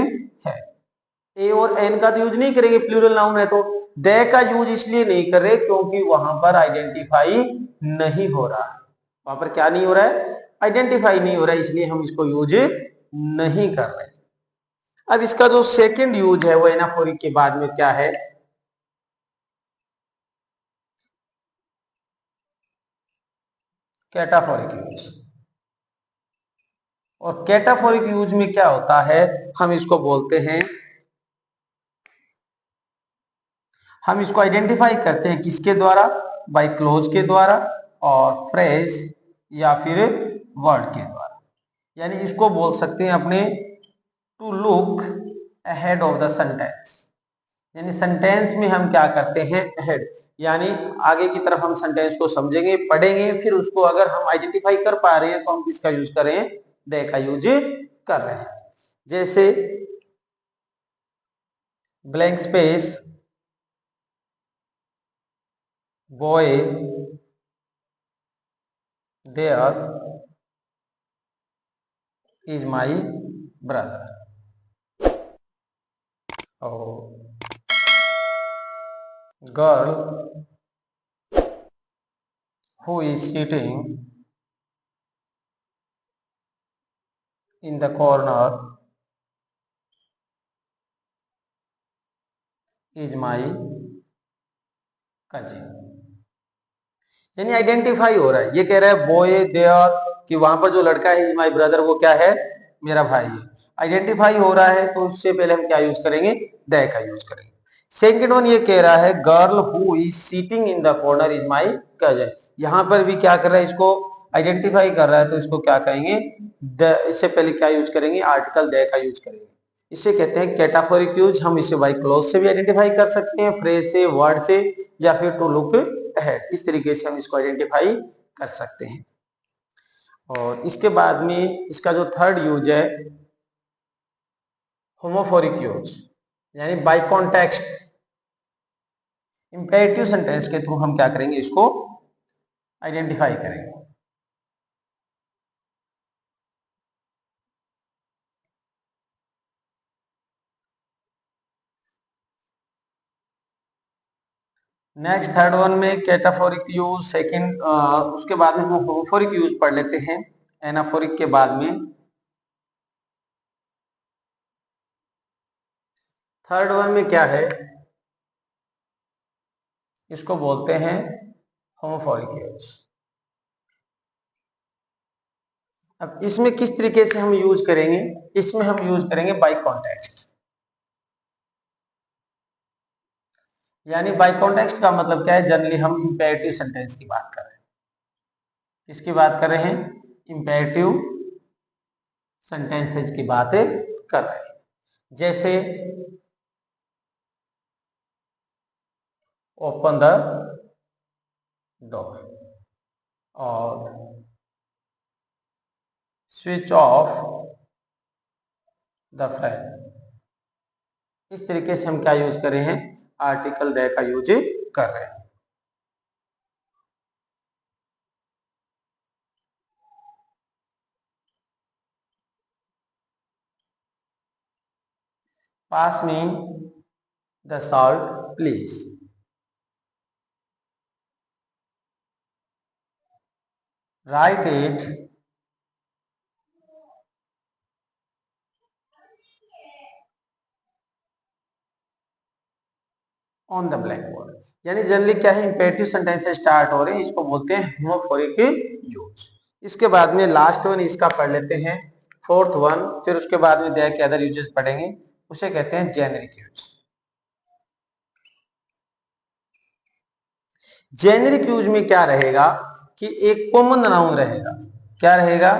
ए और एन का तो यूज नहीं करेंगे, प्लूरल नाउन है तो। दे का यूज इसलिए नहीं कर रहे क्योंकि वहां पर आइडेंटिफाई नहीं हो रहा है, वहां पर क्या नहीं हो रहा है, आइडेंटिफाई नहीं हो रहा है, इसलिए हम इसको यूज नहीं कर रहे। अब इसका जो सेकंड यूज है वो एनाफोरिक के बाद में क्या है, कैटाफोरिक यूज। और कैटाफोरिक यूज में क्या होता है, हम इसको बोलते हैं, हम इसको आइडेंटिफाई करते हैं किसके द्वारा, बाय क्लोज के द्वारा और फ्रेज या फिर वर्ड के द्वारा। यानी इसको बोल सकते हैं अपने to look ahead of the sentence, यानी सेंटेंस में हम क्या करते हैं, अहेड, यानी आगे की तरफ हम सेंटेंस को समझेंगे, पढ़ेंगे, फिर उसको अगर हम आइडेंटिफाई कर पा रहे हैं तो हम किसका यूज करें, दे का यूज कर रहे हैं। जैसे blank space, boy there is my brother, और girl who is sitting in the corner is my cousin। यानी आइडेंटिफाई हो रहा है, ये कह रहा है बॉय देयर कि वहां पर जो लड़का है इज माई ब्रदर, वो क्या है, मेरा भाई है। आइडेंटिफाई हो रहा है तो उससे पहले हम क्या यूज करेंगे, द का यूज करेंगे। सेकेंड वन ये कह रहा है girl who is seating in the corner is my cousin, यहां पर भी क्या कर रहा है, इसको आइडेंटिफाई कर रहा है तो इसको क्या कहेंगे, द, इससे पहले क्या यूज करेंगे, आर्टिकल द का यूज करेंगे। इसे कहते हैं कैटाफोरिक यूज। हम इसे बाय क्लोज से भी आइडेंटिफाई कर सकते हैं, फ्रेज से, वर्ड से, या फिर टू लुक अहेड, इस तरीके से हम इसको आइडेंटिफाई कर सकते हैं। और इसके बाद में इसका जो थर्ड यूज है, होमोफोरिक यूज, यानी बाय कॉन्टेक्स्ट, इंपेरेटिव सेंटेंस के थ्रू हम क्या करेंगे, इसको आइडेंटिफाई करेंगे। नेक्स्ट थर्ड वन में कैटाफोरिक यूज, सेकंड उसके बाद में हम होमोफोरिक यूज पढ़ लेते हैं एनाफोरिक के बाद में। थर्ड वन में क्या है, इसको बोलते हैं होमोफोरिक यूज। अब इसमें किस तरीके से हम यूज करेंगे, इसमें हम यूज करेंगे बाय कॉन्टेक्स्ट। यानी बाय कॉन्टेक्स्ट का मतलब क्या है, जनरली हम इंपेरेटिव सेंटेंस की बात कर रहे हैं। किसकी बात कर रहे हैं, इंपेरेटिव सेंटेंसेस की बात कर रहे हैं। जैसे ओपन द डोर और स्विच ऑफ द फैन, इस तरीके से हम क्या यूज कर रहे हैं, आर्टिकल द का यूज कर रहे हैं। पास में the salt please, right it on the black board. यानी जनरली क्या है, इंपेरेटिव सेंटेंस से स्टार्ट हो रहे हैं, इसको बोलते हैं होमोफोरिक यूज। इसके बाद में लास्ट वन इसका पढ़ लेते हैं, फोर्थ वन, फिर उसके बाद में दे के अदर यूजेस पढ़ेंगे, उसे कहते हैं जेनेरिक यूज। जेनेरिक यूज में क्या रहेगा कि एक कॉमन नाउन रहेगा, क्या रहेगा,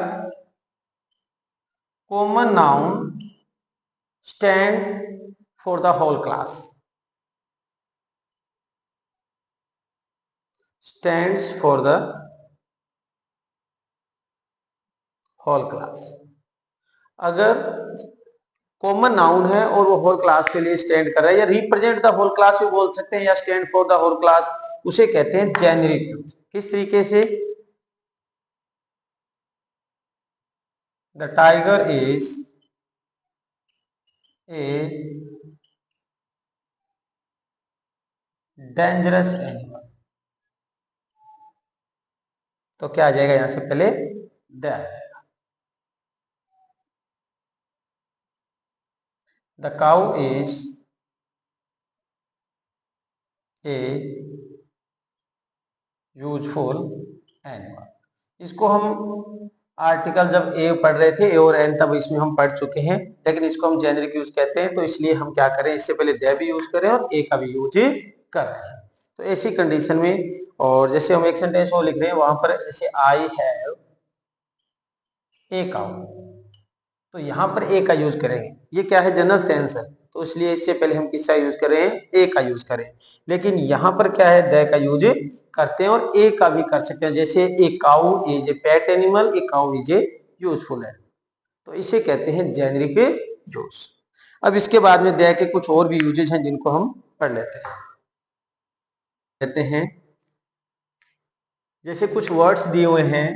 common noun stand for the whole class, stands for the whole class. अगर कॉमन नाउन है और वो होल क्लास के लिए स्टैंड कर रहा है, या रिप्रेजेंट द होल क्लास भी बोल सकते हैं, या stand for the whole class, उसे कहते हैं जेनेरिक यूज। किस तरीके से, the tiger is a dangerous animal. तो क्या आ जाएगा यहां से पहले द आ जाएगा। The cow is a useful animal. इसको हम आर्टिकल जब ए पढ़ रहे थे, ए और एन, तब इसमें हम पढ़ चुके हैं, लेकिन इसको हम जेनेरिक यूज कहते हैं, तो इसलिए हम क्या करें, इससे पहले द भी यूज करें और ए का भी यूज कर रहे हैं। तो ऐसी कंडीशन में, और जैसे हम एक सेंटेंस वो लिख रहे हैं वहां पर जैसे आई हैव ए काउ, तो यहाँ पर ए का यूज करेंगे। ये क्या है, जनरल सेंस है, तो इसलिए इससे पहले हम किसका यूज करें, ए का यूज करें। लेकिन यहाँ पर क्या है, द का यूज करते हैं और ए का भी कर सकते हैं। जैसे a cow is a pet animal, a cow is a useful है, तो इसे कहते हैं जेनरिक यूज। अब इसके बाद में द के कुछ और भी यूजेज हैं जिनको हम पढ़ लेते हैं। जैसे कुछ वर्ड्स दिए हुए हैं,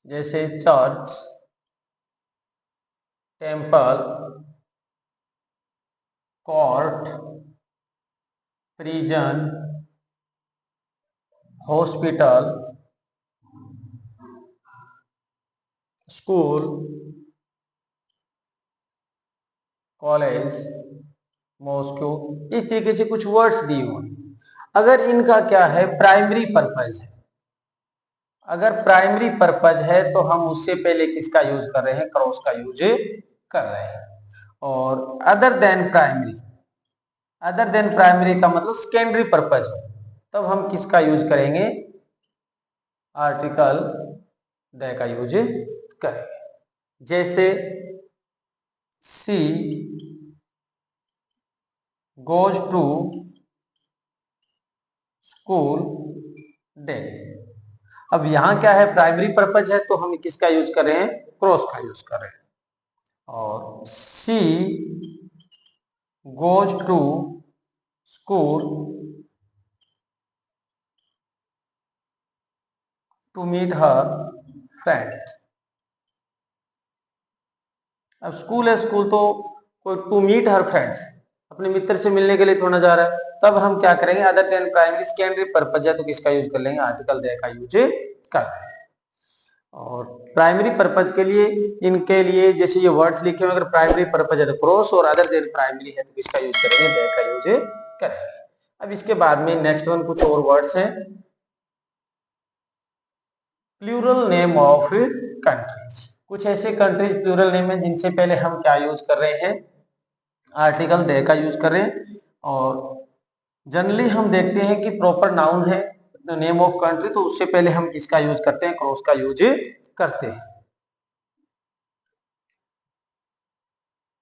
जैसे church, temple, court, prison, hospital, school, college, Moscow, इस तरीके से कुछ वर्ड्स दिए हुए हैं। अगर इनका क्या है, प्राइमरी पर्पज है, अगर प्राइमरी पर्पज है तो हम उससे पहले किसका यूज कर रहे हैं, क्रॉस का यूज कर रहे हैं। और other than primary, other than primary का मतलब सेकेंडरी पर्पज है, तब हम किसका यूज करेंगे, आर्टिकल द का यूज करेंगे। जैसे सी गोज टू स्कूल डेली। अब यहां क्या है, प्राइमरी पर्पज है, तो हम किसका यूज कर रहे हैं, क्रॉस का यूज कर रहे हैं। और she goes to school to meet her friends. अब स्कूल है, स्कूल तो कोई टू मीट हर फ्रेंड्स, अपने मित्र से मिलने के लिए थोड़ा जा रहा है, तब हम क्या करेंगे, other than primary secondary purpose है तो किसका यूज कर लेंगे, आर्टिकल द का यूज कर रहे हैं। और प्राइमरी पर्पज के लिए, इनके लिए जैसे ये वर्ड्स लिखे हुए, अगर प्राइमरी पर्पज है तो क्रॉस, और अदर देन प्राइमरी है तो किसका यूज करेंगे, द का यूज करेंगे। अब इसके बाद में नेक्स्ट वन कुछ और वर्ड्स हैं, प्लूरल नेम ऑफ कंट्रीज। कुछ ऐसे कंट्रीज प्लूरल नेम है जिनसे पहले हम क्या यूज कर रहे हैं, आर्टिकल दे का यूज कर रहे हैं। और जनरली हम देखते हैं कि प्रॉपर नाउन है नेम ऑफ कंट्री, तो उससे पहले हम किसका यूज करते हैं, क्रॉस का यूज करते हैं।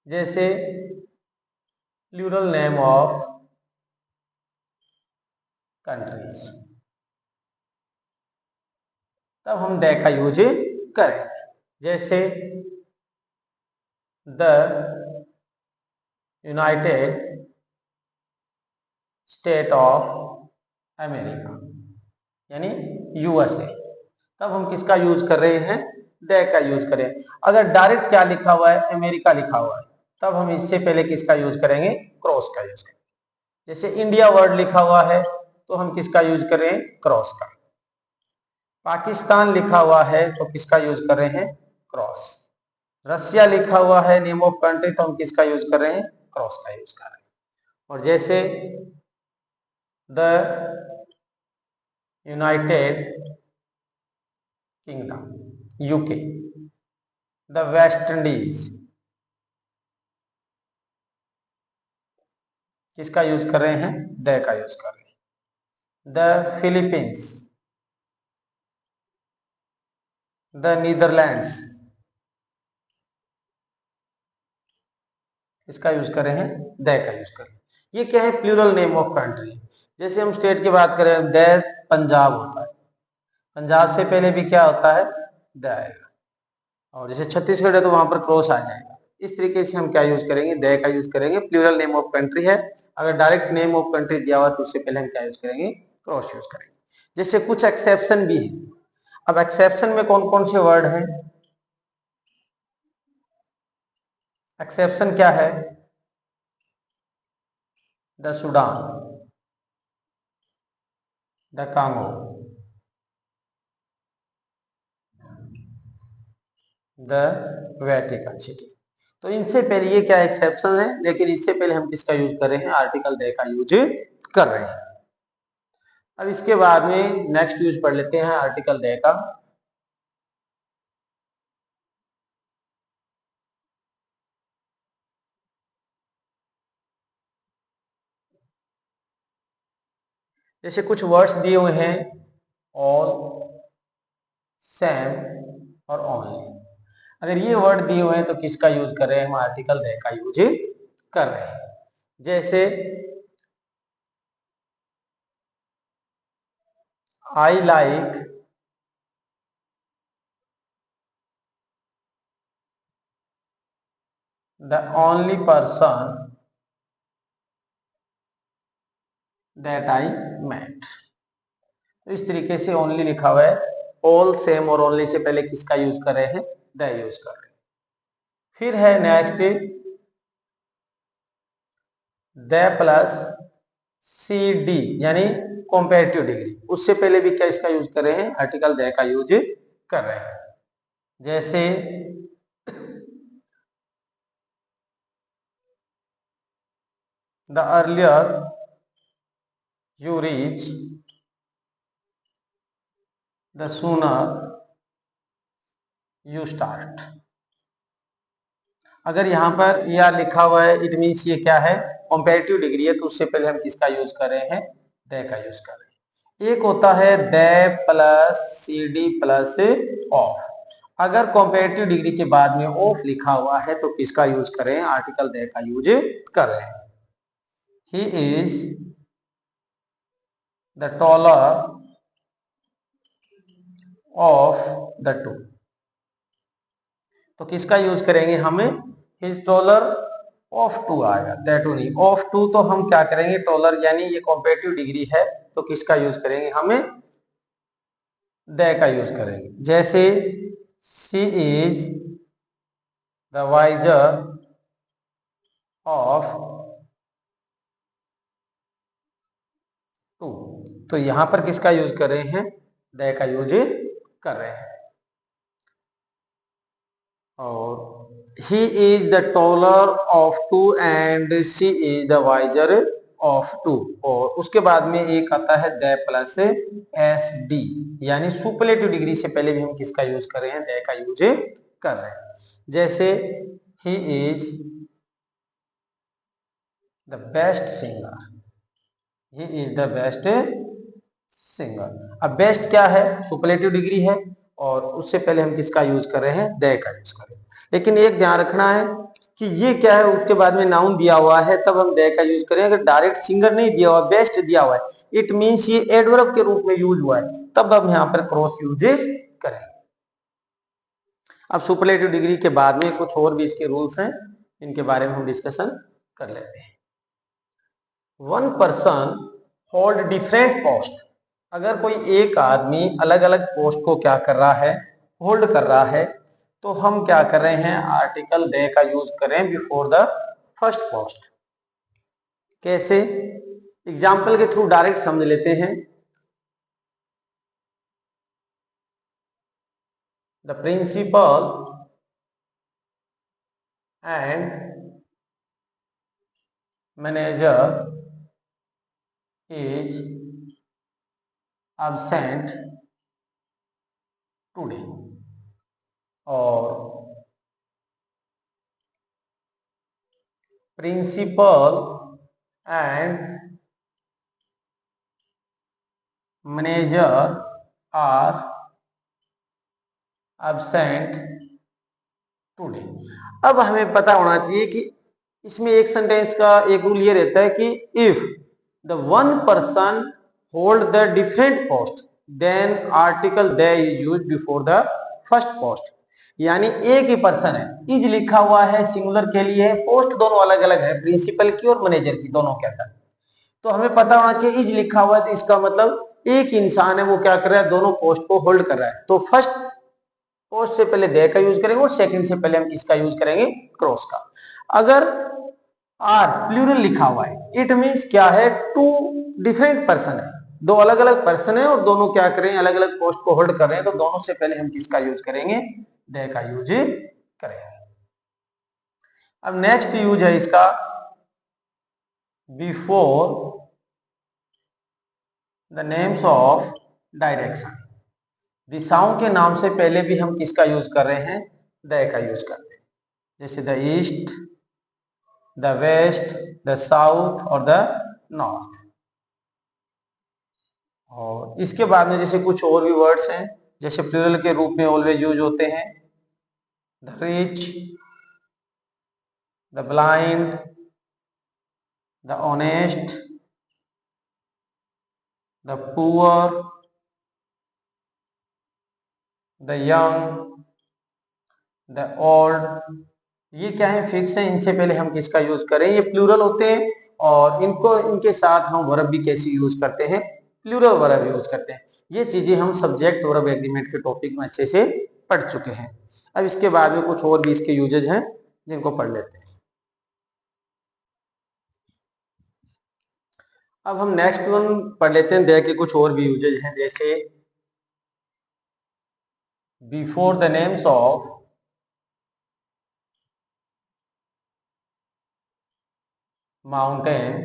जैसे प्लूरल नेम ऑफ कंट्रीज, तब हम द का यूज करें। जैसे the United state of America, यानी यूएसए, तब हम किसका यूज कर रहे हैं, द का यूज करें। अगर डायरेक्ट क्या लिखा हुआ है, अमेरिका लिखा हुआ है, तब हम इससे पहले किसका यूज करेंगे, क्रॉस का यूज करेंगे। जैसे इंडिया वर्ड लिखा हुआ है तो हम किसका यूज कर रहे हैं, क्रॉस का। पाकिस्तान लिखा हुआ है तो किसका यूज कर रहे हैं, क्रॉस। रसिया लिखा हुआ है नेम ऑफ कंट्री, तो हम किसका यूज कर रहे हैं, क्रॉस का यूज कर रहे हैं। और जैसे the United kingdom UK, the West Indies, किसका यूज कर रहे हैं, द का यूज कर रहे हैं। द फिलीपींस, द नीदरलैंड्स, इसका यूज कर रहे हैं, द का यूज कर रहे हैं। ये क्या है, प्लूरल नेम ऑफ कंट्री। जैसे हम स्टेट की बात करें, द पंजाब होता है, पंजाब से पहले भी क्या होता है, द आएगा। और जैसे छत्तीसगढ़ है तो वहां पर क्रॉस आ जाएगा। इस तरीके से हम क्या यूज करेंगे, द का यूज करेंगे। प्लूरल नेम ऑफ कंट्री है, अगर डायरेक्ट नेम ऑफ कंट्री दिया हुआ तो उससे पहले हम क्या यूज करेंगे, क्रॉस यूज करेंगे। जैसे कुछ एक्सेप्शन भी है। अब एक्सेप्शन में कौन कौन से वर्ड हैं, एक्सेप्शन क्या है? The Sudan, the Congo, the Vatican city. तो इनसे पहले ये क्या एक्सेप्शन है, लेकिन इससे पहले हम किसका यूज कर रहे हैं? आर्टिकल दे का यूज कर रहे हैं। अब इसके बाद में नेक्स्ट यूज पढ़ लेते हैं आर्टिकल दे का। जैसे कुछ वर्ड्स दिए हुए हैं, ऑल, सेम और ओनली। अगर ये वर्ड दिए हुए हैं तो किसका यूज कर रहे हैं? हम आर्टिकल दे का यूज कर रहे हैं। जैसे I like the only person that I met. तो इस तरीके से ओनली लिखा हुआ है। ऑल, सेम और ओनली से पहले किसका यूज कर रहे हैं? द यूज कर रहे हैं। फिर है next the plus C D, यानी कंपैरेटिव डिग्री। उससे पहले भी क्या इसका यूज कर रहे हैं? आर्टिकल द का यूज कर रहे हैं। जैसे the earlier you reach the sooner you start. अगर यहां पर या लिखा हुआ है, इट मीन्स ये क्या है? कंपैरेटिव डिग्री है, तो उससे पहले हम किसका यूज कर रहे हैं? द का यूज कर रहे हैं। एक होता है the plus C D plus of. अगर कंपैरेटिव डिग्री के बाद में ऑफ लिखा हुआ है तो किसका यूज कर रहे हैं? आर्टिकल द का यूज कर रहे हैं। He is the taller of the two. तो किसका यूज करेंगे? हमें हिज टॉलर ऑफ टू आएगा, दैट टू नहीं, ऑफ टू। तो हम क्या करेंगे? टॉलर यानी ये कंपैरेटिव डिग्री है, तो किसका यूज करेंगे? हमें द का यूज करेंगे। जैसे she is the wiser of two. तो यहां पर किसका यूज कर रहे हैं? द का यूज कर रहे हैं। और he is the taller of two and she is the wiser of two। और उसके बाद में एक आता है द प्लस एस डी, यानी सुपरलेटिव डिग्री से पहले भी हम किसका यूज कर रहे हैं? द का यूज कर रहे हैं। जैसे he is the best singer, he is the best singer। अब बेस्ट क्या है? सुपरलेटिव डिग्री है, और उससे पहले हम किसका यूज कर रहे हैं? द का यूज कर रहे हैं। लेकिन एक ध्यान रखना है कि ये क्या है? उसके बाद में नाउन दिया हुआ है तब हम द का यूज करें। अगर डायरेक्ट सिंगर नहीं दिया हुआ, बेस्ट दिया हुआ है, इट मींस ये एडवर्ब के रूप में यूज हुआ है, तब हम यहाँ पर क्रॉस यूज करें। अब सुपरलेटिव डिग्री के बाद में कुछ और भी इसके रूल्स हैं, इनके बारे में हम डिस्कशन कर लेते हैं। One person hold different post. अगर कोई एक आदमी अलग अलग पोस्ट को क्या कर रहा है? होल्ड कर रहा है, तो हम क्या कर रहे हैं? आर्टिकल दे का यूज करें बिफोर द फर्स्ट पोस्ट। कैसे? एग्जाम्पल के थ्रू डायरेक्ट समझ लेते हैं। The principal and manager is absent today. और principal and manager are absent today. अब हमें पता होना चाहिए कि इसमें एक सेंटेंस का एक रूल ये रहता है कि if the one person hold the different post then article the is used before the first post. यानी एक ही पर्सन है, इज लिखा हुआ है सिंगुलर के लिए, पोस्ट दोनों अलग अलग है, प्रिंसिपल की और मैनेजर की, दोनों के अंदर। तो हमें पता होना चाहिए इज लिखा हुआ है तो इसका मतलब एक इंसान है, वो क्या कर रहा है? दोनों पोस्ट को होल्ड कर रहा है। तो फर्स्ट पोस्ट से पहले दे का यूज करेंगे और सेकंड से पहले हम किसका यूज करेंगे, क्रॉस का। अगर आर प्लूरल लिखा हुआ है, इट मींस क्या है, टू डिफरेंट पर्सन है, दो अलग अलग पर्सन है और दोनों क्या कर रहे हैं, अलग अलग पोस्ट को होल्ड कर रहे हैं, तो दोनों से पहले हम किसका यूज करेंगे, दे का यूज करेंगे। अब नेक्स्ट यूज है इसका before the names of direction. दिशाओं के नाम से पहले भी हम किसका यूज कर रहे हैं, द का यूज करते हैं, जैसे the east, the west, the south और द नॉर्थ। और इसके बाद में जैसे कुछ और भी वर्ड्स हैं, जैसे प्लूरल के रूप में ऑलवेज यूज होते हैं, the rich, the blind, the honest, the poor, the young, the old. ये क्या है, फिक्स है, इनसे पहले हम किसका यूज करें, ये प्लूरल होते हैं और इनको इनके साथ हम वर्ब भी कैसे यूज करते हैं, प्लूरल वर्ब यूज करते हैं। ये चीजें हम सब्जेक्ट वर्ब एग्रीमेंट के टॉपिक में अच्छे से पढ़ चुके हैं। अब इसके बाद में कुछ और भी इसके यूजेज हैं जिनको पढ़ लेते हैं। अब हम नेक्स्ट वन पढ़ लेते हैं, दे के कुछ और भी यूजेज हैं, जैसे before the names of mountain,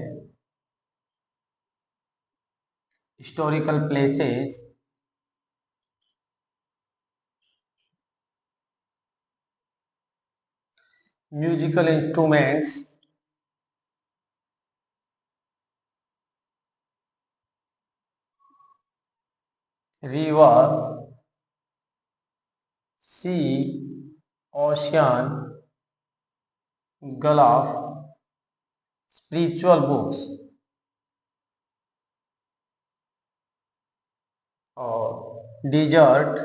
historical places, musical instruments, river, sea, ocean, gulf, spiritual books और डिजर्ट।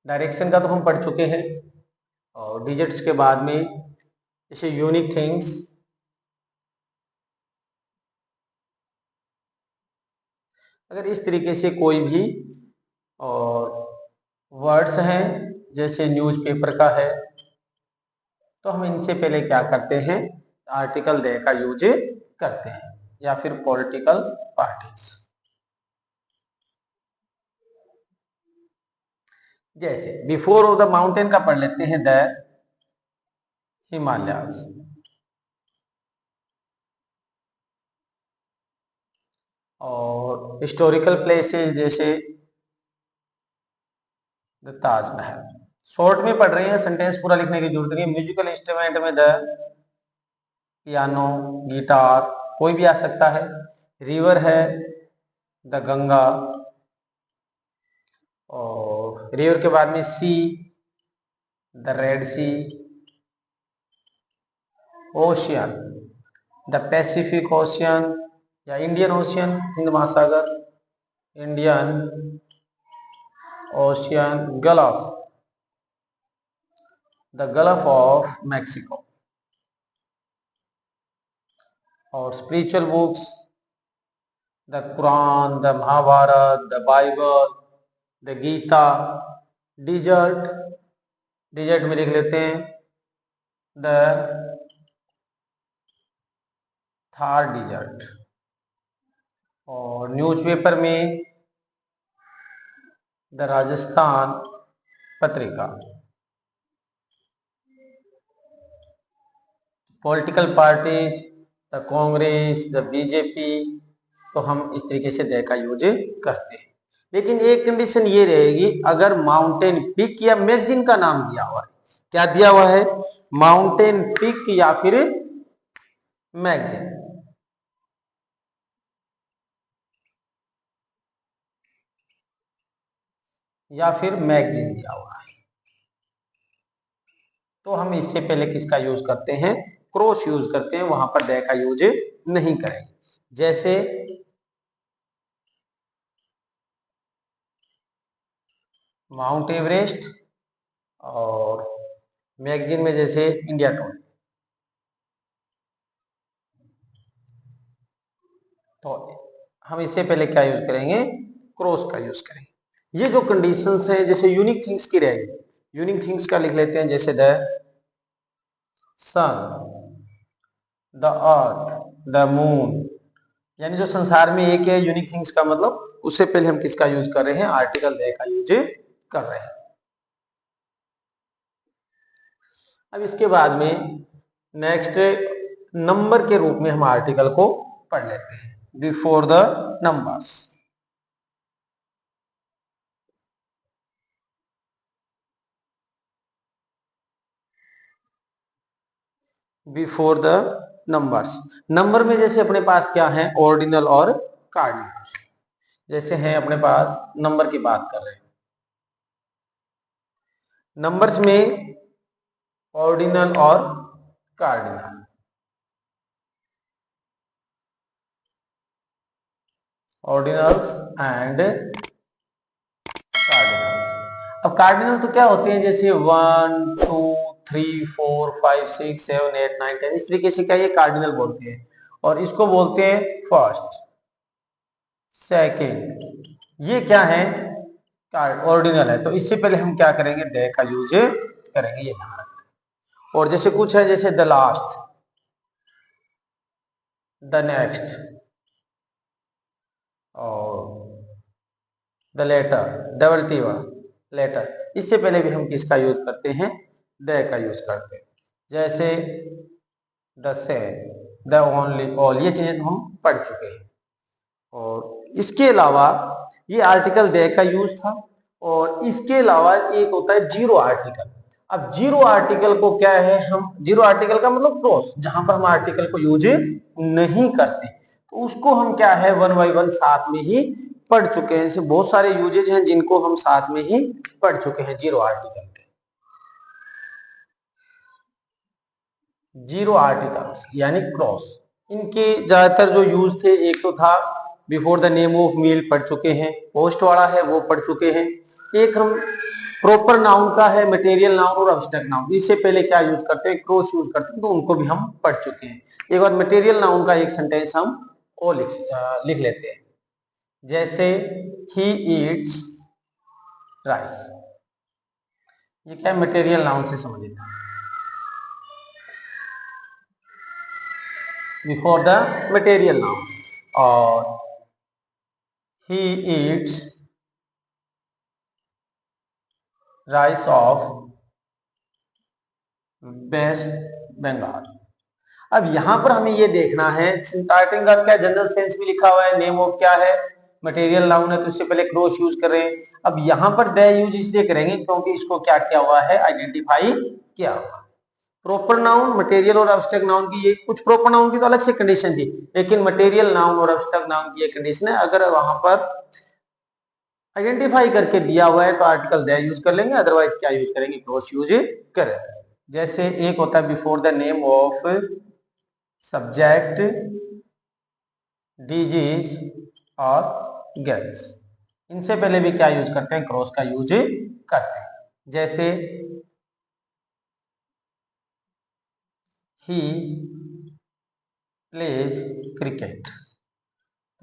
डायरेक्शन का तो हम पढ़ चुके हैं। और डिजर्ट्स के बाद में जैसे यूनिक थिंग्स, अगर इस तरीके से कोई भी और वर्ड्स हैं, जैसे न्यूज़पेपर का है, तो हम इनसे पहले क्या करते हैं, आर्टिकल दे का यूज करते हैं, या फिर पॉलिटिकल पार्टीज। जैसे बिफोर ऑफ द माउंटेन का पढ़ लेते हैं, द हिमालयाज। और हिस्टोरिकल प्लेसेस जैसे द ताजमहल। शॉर्ट में पढ़ रहे हैं, सेंटेंस पूरा लिखने की जरूरत नहीं। म्यूजिकल इंस्ट्रूमेंट में द पियानो, गिटार, कोई भी आ सकता है। रिवर है द गंगा, और रिवर के बाद में sea, the red sea, ocean, the pacific ocean या इंडियन ओशियन, हिंद महासागर, Indian ocean, gulf, the gulf of Mexico. और spiritual books, the Quran, the Mahabharata, the Bible, the Gita. Desert, desert में लिख लेते हैं द थार डिजर्ट। और न्यूज़पेपर में the Rajasthan Patrika. Political parties, the Congress, the BJP, तो हम इस तरीके से दे का यूज करते हैं। लेकिन एक कंडीशन ये रहेगी, अगर माउंटेन पीक या मैगजीन का नाम दिया हुआ है, क्या दिया हुआ है, माउंटेन पीक या फिर मैगजीन, या फिर मैगजीन दिया हुआ है, तो हम इससे पहले किसका यूज करते हैं, क्रॉस यूज करते हैं, वहां पर दे का यूज नहीं करेंगे। जैसे माउंट एवरेस्ट, और मैगजीन में जैसे इंडिया टुडे, तो हम इससे पहले क्या यूज करेंगे, क्रॉस का यूज करेंगे। ये जो कंडीशंस है जैसे यूनिक थिंग्स की रहेगी, यूनिक थिंग्स का लिख लेते हैं, जैसे the sun, the earth, the moon, यानी जो संसार में एक है यूनिक थिंग्स का मतलब, उससे पहले हम किसका यूज कर रहे हैं, आर्टिकल द का यूज कर रहे हैं। अब इसके बाद में नेक्स्ट नंबर के रूप में हम आर्टिकल को पढ़ लेते हैं, before the numbers. Before the numbers, number में जैसे अपने पास क्या है, ऑर्डिनल और कार्डिनल। जैसे हैं अपने पास नंबर की बात कर रहे हैं, नंबर्स में ऑर्डिनल और कार्डिनल। Ordinals and cardinals. अब कार्डिनल तो क्या होते हैं, जैसे 1 2 3 4 5 6 7 8 9 10, इस तरीके से क्या ये कार्डिनल बोलते हैं, और इसको बोलते हैं फर्स्ट, सेकंड। ये क्या है, ऑर्डिनल है, तो इससे पहले हम क्या करेंगे, दे का यूज करेंगे, ये ध्यान रखना। और जैसे कुछ है, जैसे द लास्ट, द नेक्स्ट, और the latter, double T latter, इससे पहले भी हम किसका यूज करते हैं, द का यूज करते हैं। जैसे the same, the only, all, ये चीजें तो हम पढ़ चुके हैं। और इसके अलावा ये आर्टिकल दे का यूज था, और इसके अलावा एक होता है जीरो आर्टिकल। अब जीरो आर्टिकल को क्या है, हम जीरो आर्टिकल का मतलब क्रॉस, जहां पर हम आर्टिकल को यूज नहीं करते, तो उसको हम क्या है, वन बाई वन साथ में ही पढ़ चुके हैं। ऐसे बहुत सारे यूजेज हैं जिनको हम साथ में ही पढ़ चुके हैं जीरो आर्टिकल के। जीरो आर्टिकल्स यानी क्रॉस, इनके ज्यादातर जो यूज थे, एक तो था before the name of meal, पढ़ चुके हैं, पोस्ट वाला है वो पढ़ चुके हैं। एक हम प्रॉपर नाउन का है, मटेरियल नाउन और अब्स्ट्रैक्ट नाउन, इससे पहले क्या यूज करते हैं, क्रॉस यूज करते हैं, तो उनको भी हम पढ़ चुके हैं। एक बार मटेरियल नाउन का एक सेंटेंस हम और लिख लेते हैं, जैसे ही ईट्स राइस। ये क्या है, मटेरियल नाउन से समझिए, बिफोर द मटेरियल नाउन, और he eats rice of West Bengal. अब यहां पर हमें ये देखना है, स्टार्टिंग का क्या जनरल सेंस भी लिखा हुआ है, नेम ऑफ क्या है, मटेरियल नाउन है, तो इससे पहले क्रॉस यूज कर रहे हैं। अब यहां पर द यूज इसलिए करेंगे क्योंकि इसको क्या किया हुआ है, आइडेंटिफाई किया हुआ है। प्रॉपर नाउन, मटेरियल और अब्स्ट्रैक्ट नाउन की ये कुछ, प्रॉपर नाउन की तो अलग से कंडीशन थी, लेकिन मटेरियल नाउन और अब्स्ट्रैक्ट नाउन की ये कंडीशन है, अगर वहां पर आइडेंटिफाई करके दिया हुआ है तो आर्टिकल द यूज कर लेंगे, अदरवाइज क्या यूज करेंगे, क्रॉस यूज करेंगे। जैसे एक होता है before the name of subject, disease और गेट्स, इनसे पहले भी क्या यूज करते हैं, क्रॉस का यूज करते हैं। जैसे ही प्लेज क्रिकेट,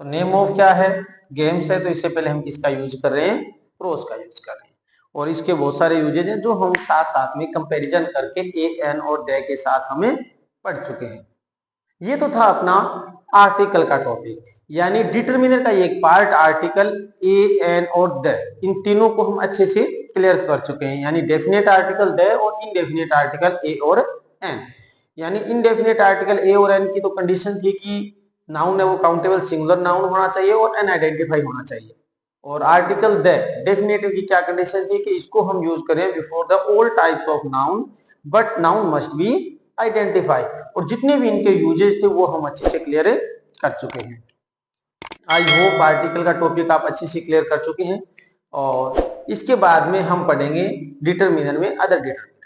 तो नेम ऑफ क्या है, गेम्स है, तो इससे पहले हम किसका यूज कर रहे हैं, क्रॉस का यूज कर रहे हैं। और इसके बहुत सारे यूजेज हैं जो हम साथ साथ में कंपैरिजन करके ए एन और द के साथ हमें पढ़ चुके हैं। ये तो था अपना आर्टिकल का टॉपिक, यानी डिटरमिनर का एक पार्ट आर्टिकल ए एन और द, इन तीनों को हम अच्छे से क्लियर कर चुके हैं, यानी डेफिनेट आर्टिकल द और इनडेफिनेट आर्टिकल ए और एन। यानी इनडेफिनेट आर्टिकल ए और एन की तो कंडीशन थी कि नाउन है वो काउंटेबल सिंगुलर नाउन होना चाहिए और अनआइडेंटिफाई होना चाहिए। और आर्टिकल द डेफिनेटिव की क्या कंडीशन थी कि इसको हम यूज करें before the all types of noun, but noun must be identify. और जितने भी इनके यूजेस थे वो हम अच्छे से क्लियर कर चुके हैं। आई होप आर्टिकल का टॉपिक आप अच्छे से क्लियर कर चुके हैं। और इसके बाद में हम पढ़ेंगे डिटरमिनर में अदर डिटरमिनर।